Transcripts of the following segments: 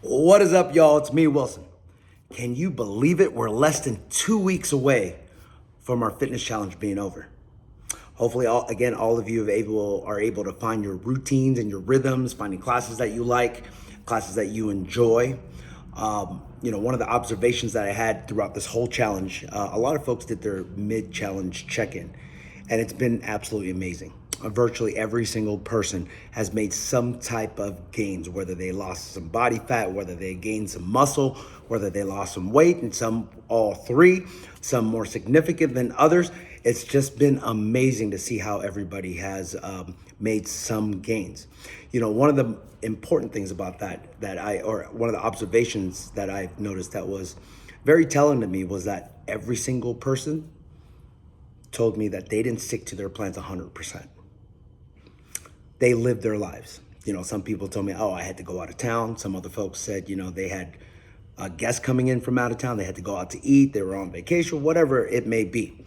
What is up, y'all? It's me, Wilson. Can you believe it? We're less than 2 weeks away from our fitness challenge being over. Hopefully, all of you are able to find your routines and your rhythms, finding classes that you like, classes that you enjoy. One of the observations that I had throughout this whole challenge, a lot of folks did their mid-challenge check-in, and it's been absolutely amazing. Virtually every single person has made some type of gains, whether they lost some body fat, whether they gained some muscle, whether they lost some weight, and some all three, some more significant than others. It's just been amazing to see how everybody has made some gains. One of the important things about one of the observations that I've noticed that was very telling to me was that every single person told me that they didn't stick to their plans 100%. They lived their lives. Some people told me, oh, I had to go out of town. Some other folks said, they had guests coming in from out of town. They had to go out to eat. They were on vacation, whatever it may be.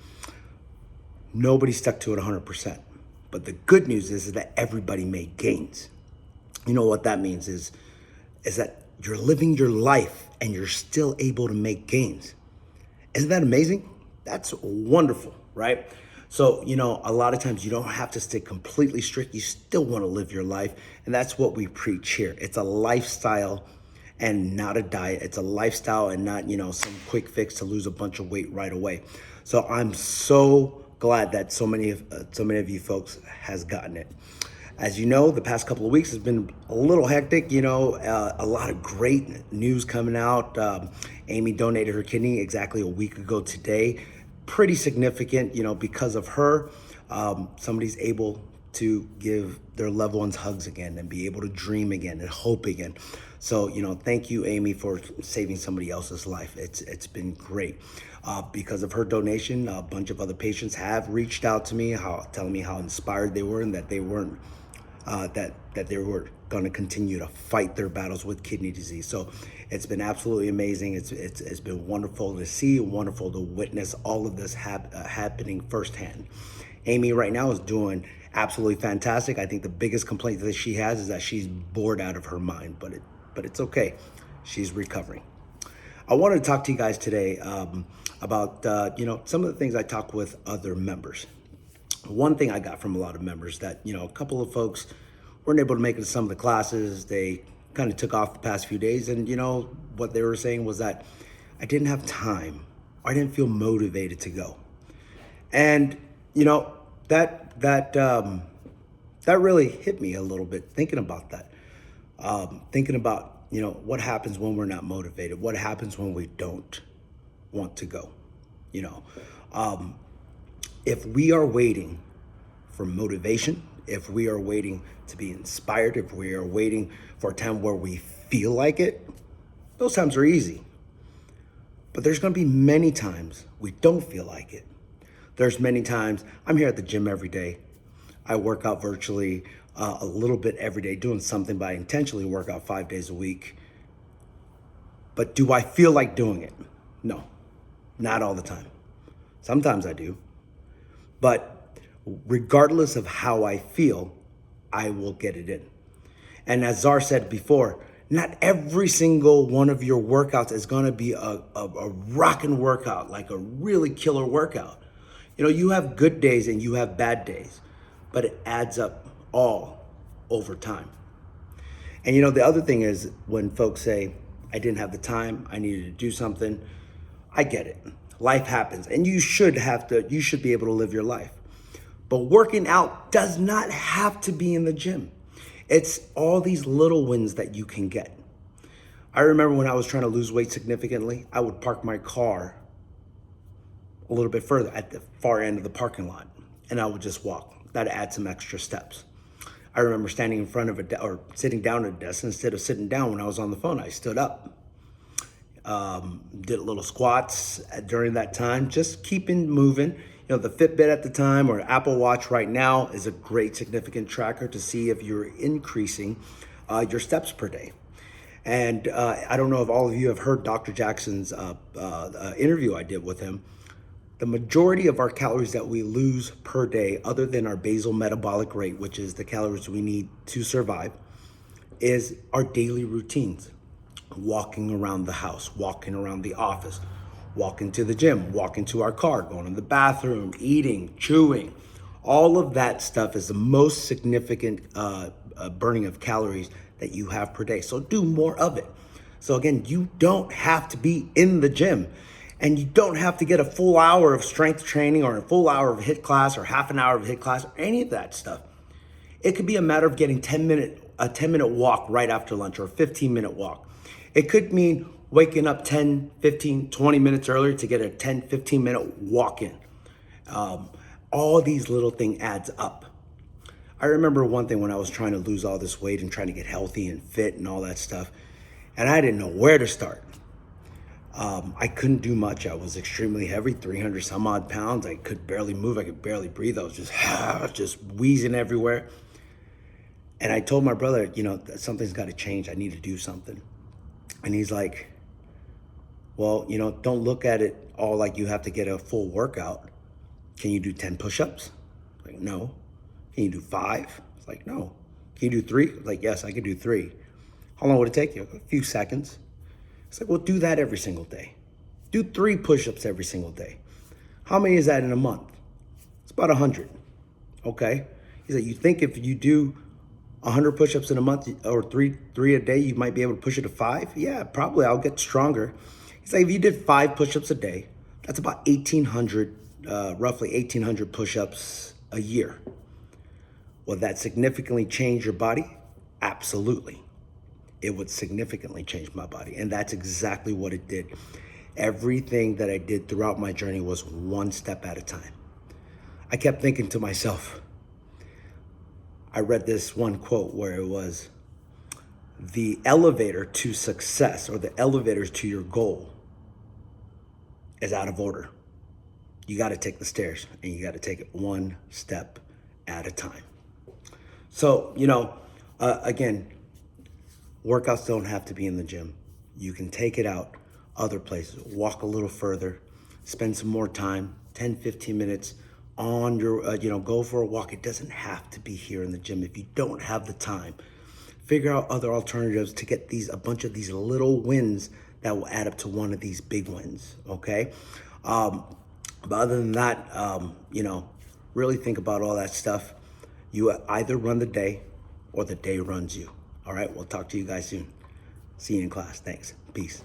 Nobody stuck to it 100%. But the good news is that everybody made gains. You know what that means is that you're living your life and you're still able to make gains. Isn't that amazing? That's wonderful, right? So, a lot of times you don't have to stay completely strict. You still want to live your life. And that's what we preach here. It's a lifestyle and not a diet. It's a lifestyle and not, some quick fix to lose a bunch of weight right away. So I'm so glad that so many of you folks has gotten it. As you know, the past couple of weeks has been a little hectic. A lot of great news coming out. Amy donated her kidney exactly a week ago today. Pretty significant, because of her, somebody's able to give their loved ones hugs again and be able to dream again and hope again. So, thank you, Amy, for saving somebody else's life. It's been great. Because of her donation, a bunch of other patients have reached out to me, telling me how inspired they were and that they weren't, that they were going to continue to fight their battles with kidney disease. So it's been absolutely amazing. It's been wonderful to see, wonderful to witness all of this happening firsthand. Amy right now is doing absolutely fantastic. I think the biggest complaint that she has is that she's bored out of her mind, but it's okay. She's recovering. I wanted to talk to you guys today about some of the things I talk with other members. One thing I got from a lot of members that a couple of folks weren't able to make it to some of the classes. They kind of took off the past few days, and what they were saying was that I didn't have time, or I didn't feel motivated to go. And that really hit me a little bit thinking about that. Thinking about what happens when we're not motivated, what happens when we don't want to go. If we are waiting for motivation, if we are waiting to be inspired, if we are waiting for a time where we feel like it, those times are easy. But there's going to be many times we don't feel like it. There's many times I'm here at the gym every day. I work out virtually a little bit every day, doing something, but I intentionally work out 5 days a week. But do I feel like doing it? No, not all the time. Sometimes I do. But regardless of how I feel, I will get it in. And as Czar said before, not every single one of your workouts is going to be a rockin' workout, like a really killer workout. You have good days and you have bad days, but it adds up all over time. And the other thing is when folks say, I didn't have the time, I needed to do something, I get it. Life happens, and you should be able to live your life. But working out does not have to be in the gym. It's all these little wins that you can get. I remember when I was trying to lose weight significantly, I would park my car a little bit further at the far end of the parking lot, and I would just walk. That'd add some extra steps. I remember standing in front of or sitting down at a desk. Instead of sitting down when I was on the phone, I stood up. Did little squats during that time, just keeping moving. The Fitbit at the time or Apple Watch right now is a great significant tracker to see if you're increasing your steps per day. And I don't know if all of you have heard Dr. Jackson's interview I did with him. The majority of our calories that we lose per day, other than our basal metabolic rate, which is the calories we need to survive, is our daily routines. walking around the house, walking around the office, walking to the gym, walking to our car, going to the bathroom, eating, chewing. All of that stuff is the most significant burning of calories that you have per day. So do more of it. So again, you don't have to be in the gym, and you don't have to get a full hour of strength training or a full hour of HIIT class or half an hour of HIIT class or any of that stuff. It could be a matter of getting a 10-minute walk right after lunch or a 15-minute walk. It could mean waking up 10, 15, 20 minutes earlier to get a 10, 15-minute walk in. All these little things adds up. I remember one thing when I was trying to lose all this weight and trying to get healthy and fit and all that stuff, and I didn't know where to start. I couldn't do much. I was extremely heavy, 300 some odd pounds. I could barely move. I could barely breathe. I was just wheezing everywhere. And I told my brother, something's got to change. I need to do something. And he's like, well, don't look at it all like you have to get a full workout. Can you do 10 push-ups? Like, no. Can you do 5? It's like, no. Can you do 3? Like, yes, I could do 3. How long would it take you? A few seconds. It's like, well, do that every single day. Do 3 push-ups every single day. How many is that in a month? It's about 100. Okay. He's like, you think if you do 100 push-ups in a month or three a day, you might be able to push it to 5? Yeah, probably. I'll get stronger. He's like, if you did 5 push-ups a day, that's about 1,800, roughly 1,800 push-ups a year. Will that significantly change your body? Absolutely. It would significantly change my body. And that's exactly what it did. Everything that I did throughout my journey was one step at a time. I kept thinking to myself, I read this one quote where it was, the elevator to success or the elevator to your goal is out of order. You got to take the stairs and you got to take it one step at a time. So, again, workouts don't have to be in the gym. You can take it out other places, walk a little further, spend some more time, 10, 15 minutes on your, go for a walk. It doesn't have to be here in the gym. If you don't have the time, figure out other alternatives to get a bunch of these little wins that will add up to one of these big wins, okay? But other than that, really think about all that stuff. You either run the day or the day runs you. All right, we'll talk to you guys soon. See you in class. Thanks. Peace.